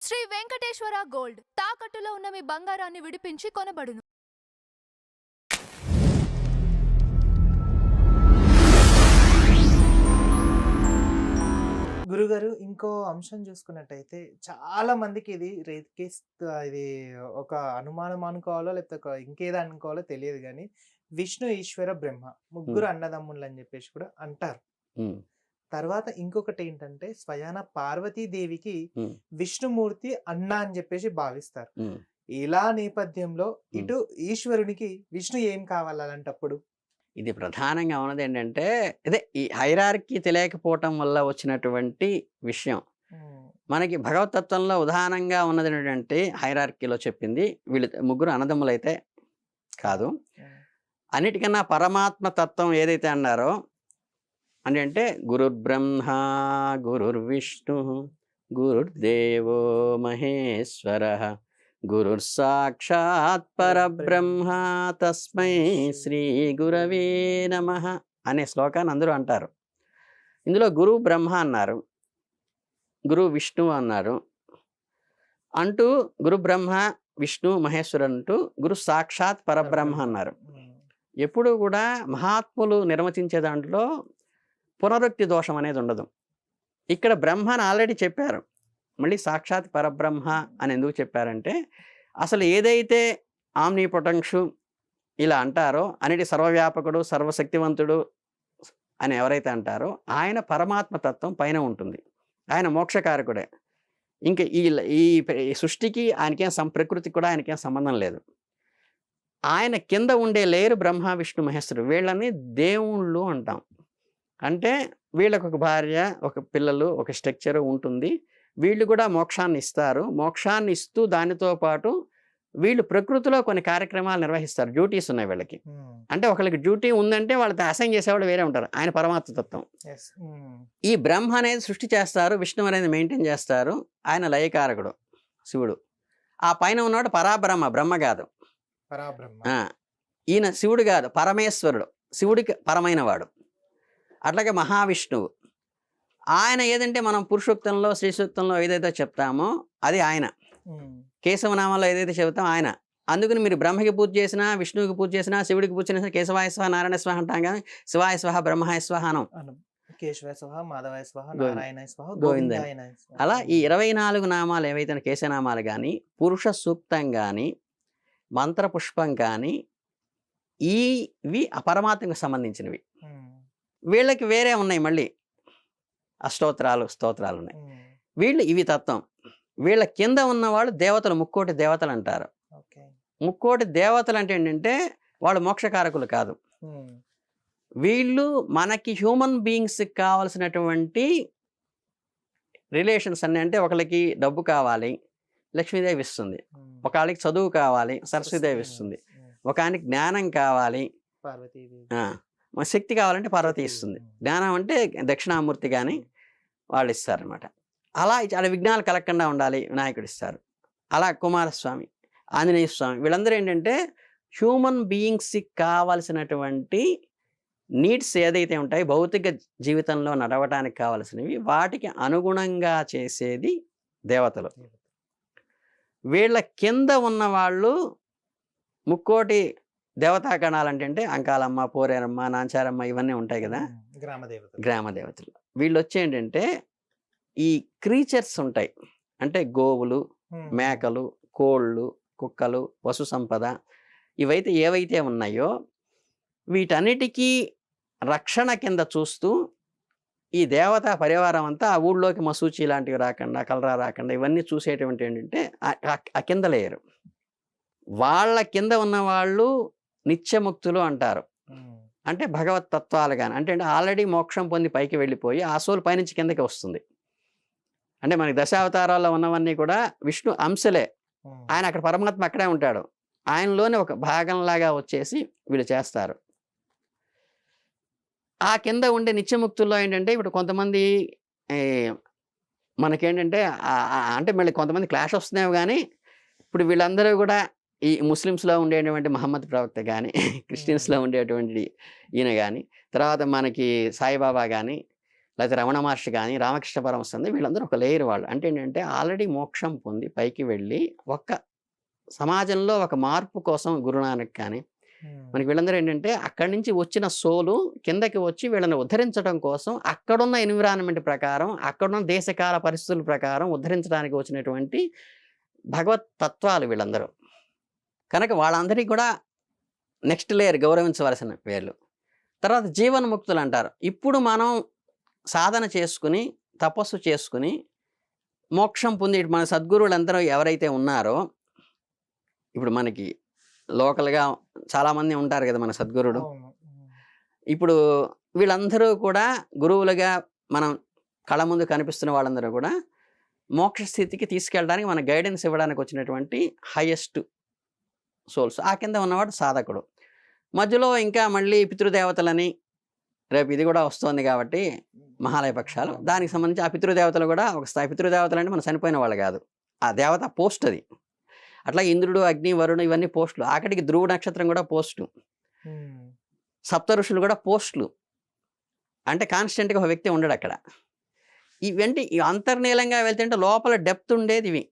Shri Venkateswara gold తాకట్టులో ఉన్న మీ బంగారాన్ని విడిపించి కొనబడును. గురుగారు ఇంకో అంశం చూసుకున్నట్టయితే చాలా మందికి ఇది ఇది ఒక అనుమానం అనుకోవాలో లేకపోతే ఇంకేదో అనుకోవాలో తెలియదు కానీ విష్ణు ఈశ్వర బ్రహ్మ ముగ్గురు అన్నదమ్ములు అని చెప్పేసి కూడా అంటారు. తర్వాత ఇంకొకటి ఏంటంటే స్వయాన పార్వతీదేవికి విష్ణుమూర్తి అన్న అని చెప్పేసి భావిస్తారు. ఇలా నేపథ్యంలో ఇటు ఈశ్వరునికి విష్ణు ఏం కావాలి అలాంటప్పుడు? ఇది ప్రధానంగా ఉన్నది ఏంటంటే ఇదే ఈ హైరార్కీ తెలియకపోవటం వల్ల వచ్చినటువంటి విషయం. మనకి భగవతత్వంలో ఉదాహరణంగా ఉన్నది ఏంటంటే హైరార్కీలో చెప్పింది వీళ్ళు ముగ్గురు అన్నదమ్ములైతే కాదు. అన్నిటికన్నా పరమాత్మ తత్వం ఏదైతే అన్నారో అంటే గురుర్బ్రహ్మ గురుర్విష్ణు గురుర్దేవో మహేశ్వర గురుర్ సాక్షాత్ పరబ్రహ్మ తస్మై శ్రీ గురవే నమః అనే శ్లోకాన్ని అందరూ అంటారు. ఇందులో గురు బ్రహ్మ అన్నారు, గురు విష్ణు అన్నారు. అంటూ గురు బ్రహ్మ విష్ణు మహేశ్వరు అంటూ గురు సాక్షాత్ పరబ్రహ్మ అన్నారు. ఎప్పుడు కూడా మహాత్ములు నిర్వచించే దాంట్లో పునరుక్తి దోషం అనేది ఉండదు. ఇక్కడ బ్రహ్మను ఆల్రెడీ చెప్పారు, మళ్ళీ సాక్షాత్ పరబ్రహ్మ అని ఎందుకు చెప్పారంటే అసలు ఏదైతే ఆమ్నిపొటెన్షు ఇలా అంటారో అన్నిటి సర్వవ్యాపకుడు సర్వశక్తివంతుడు అని ఎవరైతే అంటారో ఆయన పరమాత్మ తత్వం పైన ఉంటుంది. ఆయన మోక్షకారకుడే. ఇంకా ఈ సృష్టికి ఆయనకేం ప్రకృతికి కూడా ఆయనకేం సంబంధం లేదు. ఆయన కింద ఉండే లేరు బ్రహ్మ విష్ణు మహేశ్వరు. వీళ్ళని దేవుళ్ళు అంటాం. అంటే వీళ్ళకు ఒక భార్య ఒక పిల్లలు ఒక స్ట్రక్చరు ఉంటుంది. వీళ్ళు కూడా మోక్షాన్ని ఇస్తారు. మోక్షాన్ని ఇస్తూ దానితో పాటు వీళ్ళు ప్రకృతిలో కొన్ని కార్యక్రమాలు నిర్వహిస్తారు. డ్యూటీస్ ఉన్నాయి వీళ్ళకి. అంటే ఒకరికి డ్యూటీ ఉందంటే వాళ్ళతో అసైన్ చేసేవాళ్ళు వేరే ఉంటారు. ఆయన పరమాత్మ తత్వం. ఈ బ్రహ్మ అనేది సృష్టి చేస్తారు, విష్ణు అనేది మెయింటైన్ చేస్తారు. ఆయన లయకారకుడు శివుడు. ఆ పైన ఉన్నవాడు పరాబ్రహ్మ, బ్రహ్మ కాదు. ఈయన శివుడు కాదు, పరమేశ్వరుడు, శివుడికి పరమైన వాడు. అట్లాగే మహావిష్ణువు ఆయన ఏదంటే మనం పురుషోక్తంలో శ్రీ సూక్తంలో ఏదైతే చెప్తామో అది ఆయన. కేశవనామంలో ఏదైతే చెబుతామో ఆయన. అందుకని మీరు బ్రహ్మకి పూజ చేసినా విష్ణువుకి పూజ చేసినా శివుడికి పూజ చేసినా కేశవాయ స్వహ నారాయణ స్వహ అంటాం కానీ శివాయ స్వహ బ్రహ్మాయ స్వహ అనం. గోవింద. అలా ఈ 24 నామాలు ఏవైతే కేశనామాలు కానీ పురుష సూక్తం కానీ మంత్రపుష్పం కానీ ఇవి పరమాత్మకు సంబంధించినవి. వీళ్ళకి వేరే ఉన్నాయి, మళ్ళీ స్తోత్రాలు ఉన్నాయి. వీళ్ళు ఇవి తత్వం. వీళ్ళ కింద ఉన్నవాళ్ళు దేవతలు, ముక్కోటి దేవతలు అంటారు. ముక్కోటి దేవతలు అంటే ఏంటంటే వాళ్ళు మోక్షకారకులు కాదు. వీళ్ళు మనకి హ్యూమన్ బీయింగ్స్కి కావాల్సినటువంటి రిలేషన్స్ అన్నీ. అంటే ఒకళ్ళకి డబ్బు కావాలి, లక్ష్మీదేవి ఇస్తుంది. ఒకళ్ళకి చదువు కావాలి, సరస్వతీదేవి ఇస్తుంది. ఒక ఆయనకి జ్ఞానం కావాలి, శక్తి కావాలంటే పార్వతి ఇస్తుంది. జ్ఞానం అంటే దక్షిణామూర్తి కానీ వాళ్ళు ఇస్తారనమాట. అలా విఘ్నాలు కలగకుండా ఉండాలి, వినాయకుడు ఇస్తారు. అలా కుమారస్వామి, ఆంజనేయ స్వామి, వీళ్ళందరూ ఏంటంటే హ్యూమన్ బీయింగ్స్కి కావలసినటువంటి నీడ్స్ ఏదైతే ఉంటాయో భౌతిక జీవితంలో నడవటానికి కావలసినవి వాటికి అనుగుణంగా చేసేది దేవతలు. వీళ్ళ కింద ఉన్న వాళ్ళు ముక్కోటి దేవతాగణాలు అంటే అంకాలమ్మ, పోరేరమ్మ, నాంచారమ్మ ఇవన్నీ ఉంటాయి కదా, గ్రామదేవతలు. వీళ్ళు వచ్చేంటంటే ఈ క్రీచర్స్ ఉంటాయి. అంటే గోవులు, మేకలు, కోళ్ళు, కుక్కలు, పశు సంపద ఇవైతే ఏవైతే ఉన్నాయో వీటన్నిటికీ రక్షణ కింద చూస్తూ ఈ దేవతా పరివారం అంతా ఆ ఊళ్ళోకి మసూచి లాంటివి రాకుండా, కలరా రాకుండా ఇవన్నీ చూసేటువంటి ఏంటంటే ఆ కింద లేయరు. వాళ్ళ కింద ఉన్న వాళ్ళు నిత్యముక్తులు అంటారు. అంటే భగవత్ తత్వాలు కానీ అంటే ఆల్రెడీ మోక్షం పొంది పైకి వెళ్ళిపోయి ఆ సోల్ పైనుంచి కిందకి వస్తుంది. అంటే మనకి దశావతారాల్లో ఉన్నవన్నీ కూడా విష్ణు అంశలే. ఆయన అక్కడ పరమాత్మ అక్కడే ఉంటాడు. ఆయనలోనే ఒక భాగంలాగా వచ్చేసి వీళ్ళు చేస్తారు. ఆ కింద ఉండే నిత్యముక్తుల్లో ఏంటంటే ఇప్పుడు కొంతమంది మనకేంటంటే అంటే మళ్ళీ కొంతమంది క్లాష్ వస్తున్నాయి. కానీ ఇప్పుడు వీళ్ళందరూ కూడా ఈ ముస్లిమ్స్లో ఉండేటువంటి మహమ్మద్ ప్రవక్త కానీ, క్రిస్టియన్స్లో ఉండేటువంటి ఈయన కానీ, తర్వాత మనకి సాయిబాబా కానీ, లేకపోతే రమణ మహర్షి కానీ, రామకృష్ణ పరమహంస ఉంది, వీళ్ళందరూ ఒక లేయర్ వాళ్ళు. అంటే ఏంటంటే ఆల్రెడీ మోక్షం పొంది పైకి వెళ్ళి సమాజంలో ఒక మార్పు కోసం గురునానక్ కానీ మనకి వీళ్ళందరూ ఏంటంటే అక్కడి నుంచి వచ్చిన సోలు కిందకి వచ్చి వీళ్ళని ఉద్ధరించడం కోసం అక్కడున్న ఎన్విరాన్మెంట్ ప్రకారం, అక్కడున్న దేశకాల పరిస్థితుల ప్రకారం ఉద్ధరించడానికి వచ్చినటువంటి భగవత్ తత్వాలు వీళ్ళందరూ. కనుక వాళ్ళందరికీ కూడా నెక్స్ట్ లేయర్ గౌరవించవలసిన పేర్లు. తర్వాత జీవన్ముక్తులు అంటారు. ఇప్పుడు మనం సాధన చేసుకుని, తపస్సు చేసుకుని మోక్షం పొంది మన సద్గురువులందరూ ఎవరైతే ఉన్నారో, ఇప్పుడు మనకి లోకల్గా చాలామంది ఉంటారు కదా మన సద్గురుడు. ఇప్పుడు వీళ్ళందరూ కూడా గురువులుగా మనం కళ్ళ ముందు కనిపిస్తున్న వాళ్ళందరూ కూడా మోక్ష స్థితికి తీసుకెళ్ళడానికి మన గైడెన్స్ ఇవ్వడానికి వచ్చినటువంటి హైయెస్ట్ సోల్స్. ఆ కింద ఉన్నవాడు సాధకుడు. మధ్యలో ఇంకా మళ్ళీ పితృదేవతలని, రేపు ఇది కూడా వస్తుంది కాబట్టి మహాలయ పక్షాలు, దానికి సంబంధించి ఆ పితృదేవతలు కూడా ఒక స్థాయి. పితృదేవతలు అంటే మనం చనిపోయిన వాళ్ళు కాదు, ఆ దేవత పోస్ట్ అది. అట్లా ఇంద్రుడు, అగ్ని, వరుణ ఇవన్నీ పోస్టులు. ఆఖరికి ధ్రువ నక్షత్రం కూడా పోస్టు. సప్త ఋషులు కూడా పోస్టులు. అంటే కాన్స్టెంట్గా ఒక వ్యక్తి ఉండడు అక్కడ. ఇవంటి అంతర్నీలంగా వెళ్తుంటే లోపల డెప్త్ ఉండేది ఇవి.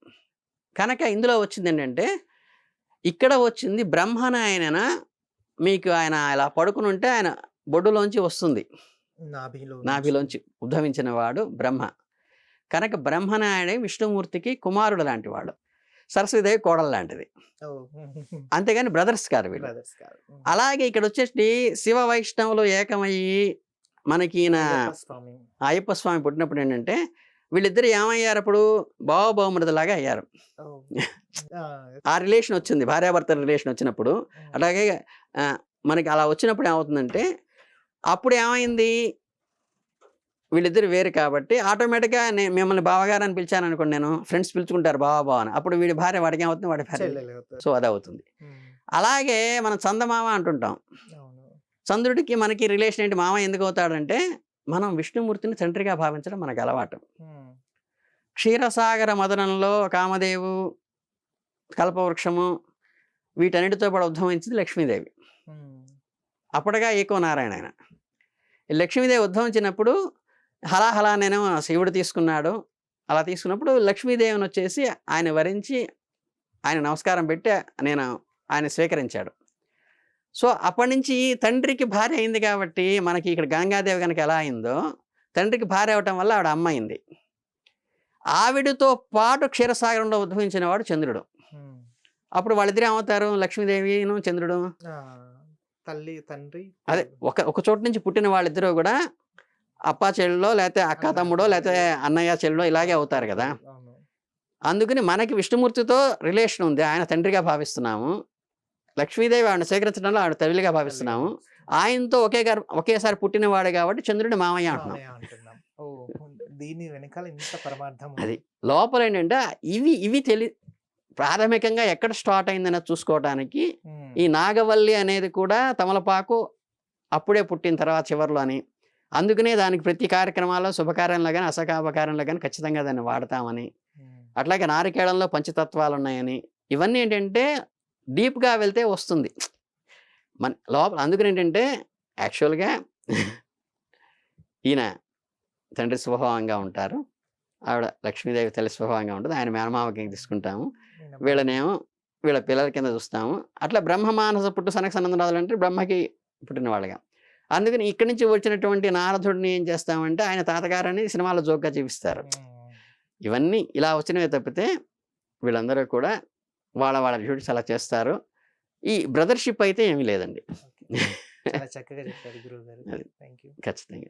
కనుక ఇందులో వచ్చింది ఏంటంటే, ఇక్కడ వచ్చింది బ్రహ్మనాయన. మీకు ఆయన ఇలా పడుకుని ఉంటే ఆయన బొడ్డులోంచి వస్తుంది, నాభిలోంచి ఉద్భవించిన వాడు బ్రహ్మ. కనుక బ్రహ్మనాయుడే విష్ణుమూర్తికి కుమారుడు లాంటి వాడు, సరస్వతిదేవి కోడలు లాంటిది. అంతేగాని బ్రదర్స్ కాదు వీళ్ళు. అలాగే ఇక్కడ వచ్చేసి శివ వైష్ణవులు ఏకమయ్యి మనకి ఈయన అయ్యప్ప స్వామి పుట్టినప్పుడు ఏంటంటే వీళ్ళిద్దరు ఏమయ్యారు, అప్పుడు బావబావమృతలాగా అయ్యారు. ఆ రిలేషన్ వచ్చింది, భార్యాభర్తల రిలేషన్ వచ్చినప్పుడు. అలాగే మనకి అలా వచ్చినప్పుడు ఏమవుతుందంటే, అప్పుడు ఏమైంది, వీళ్ళిద్దరు వేరు కాబట్టి ఆటోమేటిక్గా మిమ్మల్ని బావగారు అని పిలిచాను అనుకోండి, నేను ఫ్రెండ్స్ పిలుచుకుంటారు బావ బావ అని, అప్పుడు వీడి భార్య వాడికి ఏమవుతుంది, వాడి భార్య. సో అది అవుతుంది. అలాగే మనం చందమామ అంటుంటాం. చంద్రుడికి మనకి రిలేషన్ ఏంటి, మామ ఎందుకు అవుతాడంటే మనం విష్ణుమూర్తిని తండ్రిగా భావించడం మనకు అలవాటు. క్షీరసాగర మదనంలో కామదేవు, కల్పవృక్షము వీటన్నిటితో పాటు ఉద్భవించింది లక్ష్మీదేవి. అప్పటిగా ఏకో నారాయణ ఆయన. లక్ష్మీదేవి ఉద్భవించినప్పుడు హలాహలా నేను శివుడు తీసుకున్నాడు. అలా తీసుకున్నప్పుడు లక్ష్మీదేవిని వచ్చేసి ఆయన వరించి ఆయన నమస్కారం పెట్టి నేను ఆయన స్వీకరించాడు. సో అప్పటి నుంచి తండ్రికి భార్య అయింది కాబట్టి మనకి ఇక్కడ గంగాదేవి కనుక ఎలా అయిందో, తండ్రికి భార్య అవటం వల్ల ఆవిడ అమ్మ అయింది. ఆవిడతో పాటు క్షీరసాగరంలో ఉద్భవించిన వాడు చంద్రుడు. అప్పుడు వాళ్ళిద్దరు ఏమవుతారు, లక్ష్మీదేవిను చంద్రుడు తల్లి తండ్రి. అదే ఒక చోటు నుంచి పుట్టిన వాళ్ళిద్దరూ కూడా అప్పా చెల్లెలో, లేకపోతే అక్క తమ్ముడో, లేకపోతే అన్నయ్య చెల్లెలో ఇలాగే అవుతారు కదా. అందుకని మనకి విష్ణుమూర్తితో రిలేషన్ ఉంది, ఆయన తండ్రిగా భావిస్తున్నాము. లక్ష్మీదేవి ఆవిడ స్వీకరించడంలో ఆవిడ తల్లిగా భావిస్తున్నాము. ఆయనతో ఒకేసారి పుట్టినవాడు కాబట్టి చంద్రుడి మామయ్య అంటున్నాం. దీని వెనకాల ఇంత పరమార్థం. అది లోపల ఏంటంటే ఇవి ప్రాథమికంగా ఎక్కడ స్టార్ట్ అయిందని చూసుకోవడానికి ఈ నాగవల్లి అనేది కూడా తమలపాకు అప్పుడే పుట్టిన తర్వాత చివరిలో అని, అందుకనే దానికి ప్రతి కార్యక్రమాల్లో శుభకార్యంలో కానీ అసకాపకార్యంలో కానీ ఖచ్చితంగా దాన్ని వాడతామని, అట్లాగే నారికేళంలో పంచతత్వాలు ఉన్నాయని, ఇవన్నీ ఏంటంటే డీప్గా వెళ్తే వస్తుంది మన లోపల. అందుకని ఏంటంటే యాక్చువల్గా ఈయన తండ్రి స్వభావంగా ఉంటారు, ఆవిడ లక్ష్మీదేవి తల్లి స్వభావంగా ఉంటుంది. ఆయన మేనమామకి తీసుకుంటాము, వీళ్ళనేమో వీళ్ళ పిల్లల కింద చూస్తాము. అట్లా బ్రహ్మ మానస పుట్టు సనక సనందరాజులు అంటే బ్రహ్మకి పుట్టిన వాళ్ళగా. అందుకని ఇక్కడి నుంచి వచ్చినటువంటి నారదుడిని ఏం చేస్తామంటే ఆయన తాతగారని సినిమాలో జోక్గా చూపిస్తారు. ఇవన్నీ ఇలా వచ్చినవే తప్పితే వీళ్ళందరూ కూడా వాళ్ళ డ్యూటీస్ అలా చేస్తారు. ఈ బ్రదర్షిప్ అయితే ఏమీ లేదండి. చక్కగా చెప్పారు గురువు గారు. ఖచ్చితంగా.